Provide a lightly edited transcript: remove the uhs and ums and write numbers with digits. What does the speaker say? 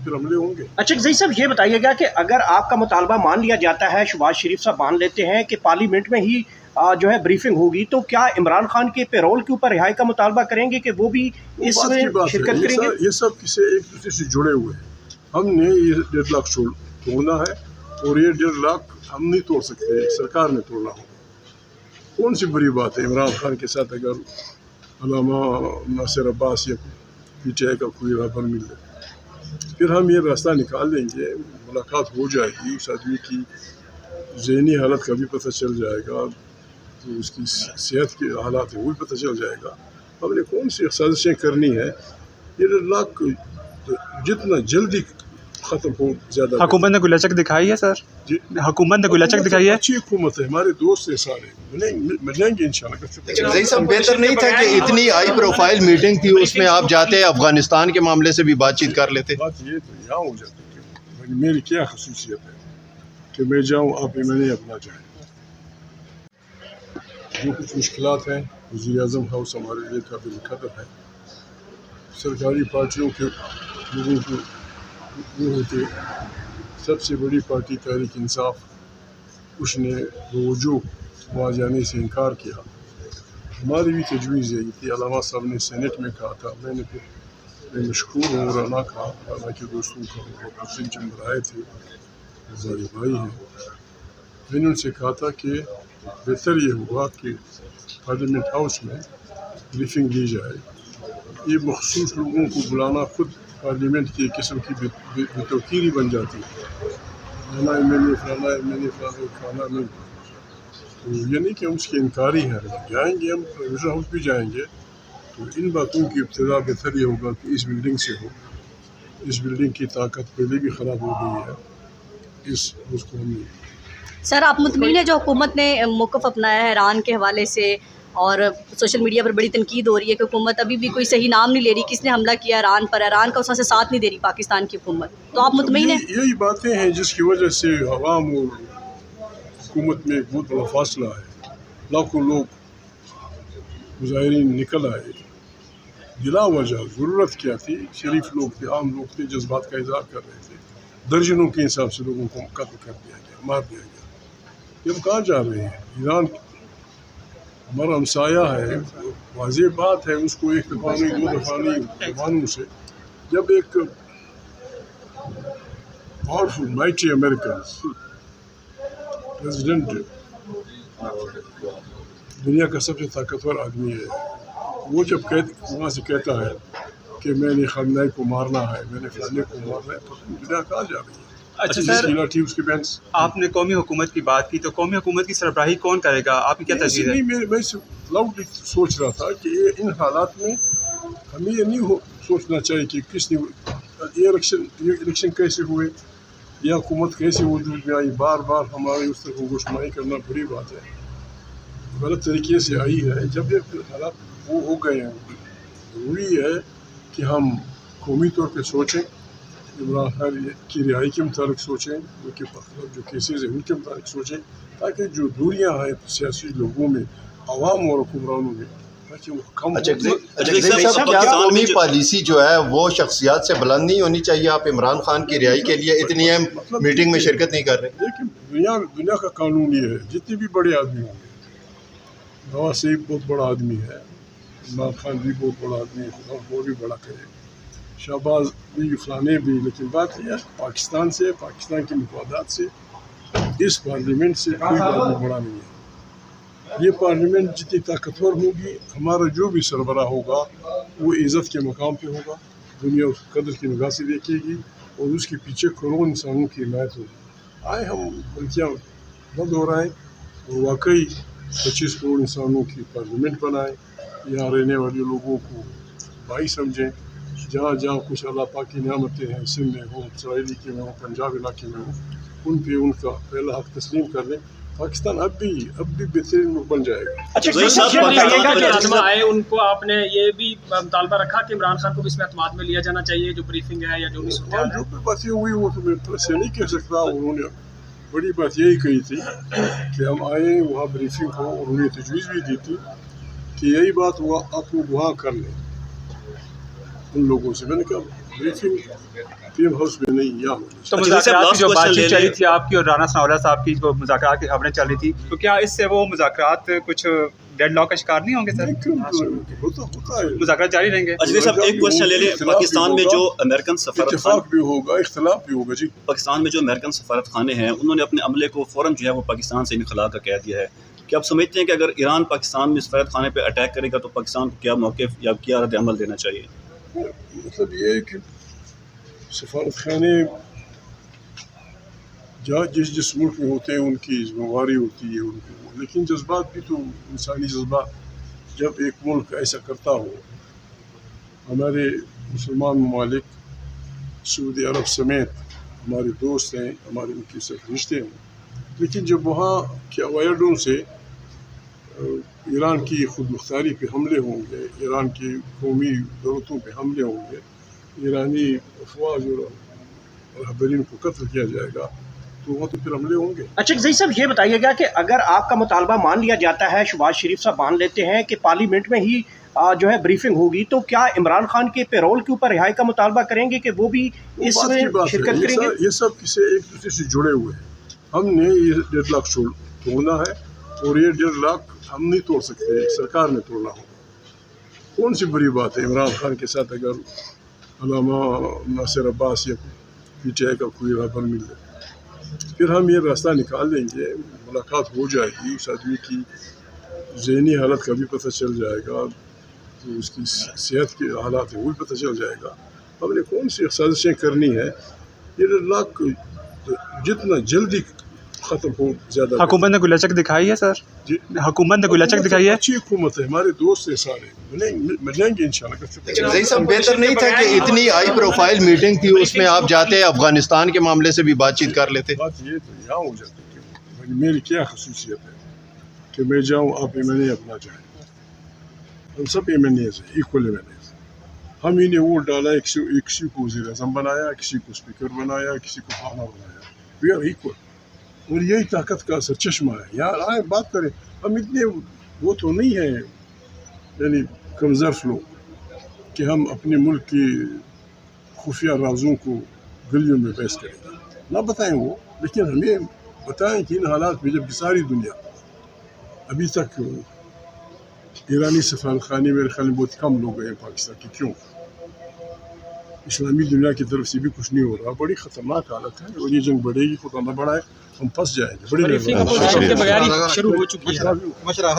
फिर हमले होंगे। अच्छा जई साहब ये बताइएगा कि अगर आपका मुतालबा मान लिया जाता है, शहबाज शरीफ साहब मान लेते हैं कि पार्लियामेंट में ही जो है ब्रीफिंग होगी, तो क्या इमरान खान के पेरोल के ऊपर रिहाई का मुतालबा करेंगे कि वो भी इसमें शिरकत करेंगे? ये सब किसी एक दूसरे से जुड़े हुए हैं। हमने ये डेडलॉक तोड़ना है और ये डेडलॉक हम नहीं तोड़ सकते, सरकार ने तोड़ना होगा। कौन सी बुरी बात है इमरान खान के साथ अगर अल्लामा नासिर अब्बास या PTI का कोई रहबर मिल जाए, फिर हम ये रास्ता निकाल देंगे, मुलाकात हो जाएगी, उस आदमी की ज़हनी हालत का भी पता चल जाएगा, तो उसकी सेहत के हालात है वो भी पता चल जाएगा। हमने कौन सी साजिशें करनी है, ये डेडलॉक जितना जल्दी ख़त्म हो ज़्यादा। हुकूमत ने कोई लचक दिखाई है सर? जी, हुकूमत ने कोई लचक दिखाई है? अच्छी हुकूमत है, हमारे दोस्त है सारे, मिलेंगे इंशाल्लाह। जई साहब, बेहतर नहीं था कि इतनी हाई प्रोफाइल मीटिंग थी, उसमें आप जाते अफगानिस्तान के मामले से भी बातचीत कर लेते? बात ये तो यहाँ हो जाती है, मेरी क्या खसूसियत है कि मैं जाऊँ आप मैंने अपना जाए। जो कुछ मुश्किलात हैं वज़ीर-ए-आज़म हाउस हमारे लिए काबिल कदर है। सरकारी पार्टियों के लोगों को वो होते, सबसे बड़ी पार्टी तहरीक इंसाफ, उसने बावजूद वहाँ जाने से इनकार किया। हमारी भी तजवीज़ है कि अलामा साहब ने सेनेट में कहा था, मैं मशहूर हूँ और ना कहा, हालांकि दोस्तों का मुस्लिम चंबर आए थे, हज़ारी भाई हैं, मैंने उनसे कहा था कि बेहतर ये होगा कि पार्लियामेंट हाउस में ब्रीफिंग दी जाए। ये मखसूस लोगों को बुलाना खुद पार्लियामेंट की एक किस्म की बेतौकीरी बन जाती है, फलाना MLA खाना नहीं। तो ये नहीं कि हम उसके इनकारी हैं, जाएंगे हम प्रोविजन हाउस भी जाएंगे, तो इन बातों की इब्तिदा बेहतर ये होगा कि इस बिल्डिंग से हो। इस बिल्डिंग की ताकत पहले भी ख़राब हो गई है, उसको हम। सर आप मुतमईन है जो हुकूमत ने मौक़िफ़ अपनाया है ईरान के हवाले से, और सोशल मीडिया पर बड़ी तनकीद हो रही है कि हुकूमत अभी भी कोई सही नाम नहीं ले रही किसने हमला किया ईरान पर, ईरान का उससे साथ नहीं दे रही पाकिस्तान की हुकूमत, तो आप मुतमईन हैं? यही बातें हैं जिसकी वजह से अवाम और हुकूमत में एक बहुत बड़ा फासला है। लाखों लोग मुजाहिरीन निकल आए, बिला वजह ज़रूरत क्या थी, शरीफ लोग थे, आम लोग थे, जज्बात का इज़हार कर रहे थे, दर्जनों के हिसाब से लोगों को कत्ल कर दिया गया, मार दिया गया। हम कहाँ जा रहे हैं? ईरान हमारा हमसाया है, वाज़ेह बात है, उसको एक दफ़ा नहीं दो दफ़ा नहीं ज़बानों से, जब एक पावरफुल माइटी अमेरिकन प्रेसिडेंट दुनिया का सबसे ताकतवर आदमी है, वो जब वहाँ से कहता है कि मैंने खamenei को मारना है, मैंने फलाने को मारना है, तो दुनिया कहाँ जा रही है? अच्छा सर, थी उसके बैन। आपने कौमी हुकूमत की बात की, तो कौमी हुकूमत की सरबराही कौन करेगा? आपकी क्या तजवीज़ है? मैं लाउडली सोच रहा था कि ये इन हालात में हमें ये नहीं सोचना चाहिए कि किसने ये इलेक्शन कैसे हुए या हुकूमत कैसे वजूद में आई। बार बार हमारे उस तरफ गोशमाई करना बुरी बात है, गलत तरीके से आई है। जब ये हालात वो हो गए हैं, ज़रूरी है कि हम कौमी तौर पर सोचें, इमरान खान की रिहाई के मुताबिक सोचें, उनके जो केसेज हैं उनके मुताबिक सोचें, ताकि जो दूरियां हैं सियासी लोगों में, आवाम और हुक्मरानों में, ताकि वो कम। क्या कौमी पॉलिसी जो है वो शख्सियात से बुलंद नहीं होनी चाहिए? आप इमरान खान की रिहाई के लिए इतनी अहम मीटिंग में शिरकत नहीं कर रहे? लेकिन दुनिया का कानून ये है, जितने भी बड़े आदमी होंगे, नवाज शरीफ बहुत बड़ा आदमी है, इमरान खान भी बहुत बड़ा आदमी है, वो भी बड़ा करे, शहबाज भी, फलाने भी, लेकिन बात यह है पाकिस्तान से, पाकिस्तान के मफादात से, इस पार्लियामेंट से कोई आदमी बड़ा नहीं है। ये पार्लियामेंट जितनी ताकतवर होगी, हमारा जो भी सरबराह होगा वो इज़्ज़त के मकाम पे होगा, दुनिया उस कदर की निगाह से देखेगी और उसके पीछे करोड़ों इंसानों की हिमायत होगी। आए हम बल्कियाँ बंद हो रहा है और वाकई 25 करोड़ इंसानों की पार्लियामेंट बनाए, यहाँ रहने वाले लोगों को भाई समझें, जहाँ जहाँ कुछ अल्लाह पाक की नियामतें हैं, सिंध में हो, इसराइली के में हो, पंजाब इलाके में हो, उन पे उनका पहला हक तस्लीम कर लें। पाकिस्तान अब भी बेहतरीन मुल्क बन जाएगा। अच्छा आए उनको आपने ये भी मुतालबा रखा कि इमरान खान को भी इसमें एतमाद में लिया जाना चाहिए, जो ब्रीफिंग है या जो भी जो बातें हुई वो तो मैं तरह से नहीं कह सकता। उन्होंने बड़ी बात यही कही थी कि हम आए वहाँ ब्रीफिंग हो, और उन्हें तजवीज़ भी दी थी कि यही बात हुआ, आप लोग वहाँ कर लें उन लोगों से। मैंने कहा ब्रीफिंग पीएम हाउस में नहीं, यहाँ होनी तो चाहिए। मुज़ाकरात की जो last question बातचीत ले चली लें। थी आपकी और राना सनाउल्लाह साहब की जो मुज़ाकरात की खबरें चल रही थी, तो क्या इससे वो मुज़ाकरात कुछ डेडलॉक का शिकार नहीं होंगे सर? नहीं, क्यों होता है, मुज़ाकरात जारी रहेंगे? अजय साहब एक क्वेश्चन ले लें। इख्तिलाफ पाकिस्तान भी में होगा, जो अमेरिकन सफारत इत्तेफाक भी होगा, इख्तिलाफ भी होगा जी। पाकिस्तान में जो अमेरिकन सफारत खाने हैं उन्होंने अपने अमले को फ़ौरन जो है वो पाकिस्तान से इनखला का कह दिया है। क्या आप समझते हैं कि अगर ईरान पाकिस्तान में सफारत खाने पर अटैक करेगा तो पाकिस्तान को क्या मौक़िफ़ या क्या रद्द अमल देना चाहिए? मतलब ये है कि सफारत खाने जहाँ जिस मुल्क में होते हैं उनकी जिम्मेवारी होती है उनको, लेकिन जज्बात भी तो इंसानी जज्बात, जब एक मुल्क ऐसा करता हो, हमारे मुसलमान ममालिक सऊदी अरब समेत हमारे दोस्त हैं, हमारे उनके साथ रिश्ते हैं, लेकिन जब वहाँ के अवायडों से ईरान की खुद मुख्तारी पे हमले होंगे, ईरान की कौमी ज़रूरतों पे हमले होंगे, ईरानी अफवाज और रहबरीन को कत्ल किया जाएगा, तो वहाँ तो फिर हमले होंगे। अच्छा जई साहब ये बताइएगा कि अगर आपका मुतालबा मान लिया जाता है, शहबाज शरीफ साहब मान लेते हैं कि पार्लियामेंट में ही जो है ब्रीफिंग होगी, तो क्या इमरान खान के पेरोल के ऊपर रिहाई का मुतालबा करेंगे कि वो भी इसमें शिरकत करेंगे? ये सब किसी एक दूसरे से जुड़े हुए हैं। हमने ये डेडलॉक तोड़ना है और ये डेडलॉक हम नहीं तोड़ सकते, सरकार ने तोड़ना होगा। कौन सी बड़ी बात है इमरान खान के साथ अगर अल्लामा नासिर अब्बास या पीटीआई का कोई रहबर मिल जाए, फिर हम ये रास्ता निकाल देंगे, मुलाकात हो जाएगी, उस आदमी की ज़हनी हालत का भी पता चल जाएगा, तो उसकी सेहत के हालात है वो भी पता चल जाएगा। हमने कौन सी साजिशें करनी है, ये डेडलॉक जितना जल्दी ख़त्म हो ज़्यादा। हुकूमत ने कोई लचक दिखाई है सर? जी, हुकूमत ने कोई लचक दिखाई है? अच्छी हुकूमत है, हमारे दोस्त हैं सारे, मिलेंगे इंशाल्लाह। जैसे सब बेहतर नहीं था कि इतनी हाई प्रोफाइल मीटिंग थी, उसमें आप जाते अफगानिस्तान के मामले से भी बातचीत कर लेते। बात ये तो यहाँ हो जाती है, मेरी क्या खसूसियत है कि मैं जाऊँ आप एम अपना जाए, हम सब एम इक्वल एम हम ही ने वोट डाला, किसी को वज़ीर आज़म बनाया, किसी को स्पीकर बनाया, किसी को खाना बनाया, वी आर इक्वल। और यही ताकत का सरचश्मा है। यार आए बात करें, हम इतने वो तो नहीं है यानी कमज़र्फ लोग कि हम अपने मुल्क की खुफिया राजों को गलियों में बहस करेंगे, ना बताएं वो, लेकिन हमें बताएं कि इन हालात में जबकि सारी दुनिया अभी तक ईरानी सफारत खाने मेरे ख्याल में बहुत कम लोग गए पाकिस्तान के, क्यों? इस्लामी दुनिया की तरफ से भी कुछ नहीं हो रहा, बड़ी ख़तरनाक हालत है और ये जंग बढ़ेगी, खुदा ना बढ़ाए, हम फंस जाएंगे। बड़ी ब्रीफिंग अपोजिशन के बगैर ही शुरू हो चुकी है। मशरा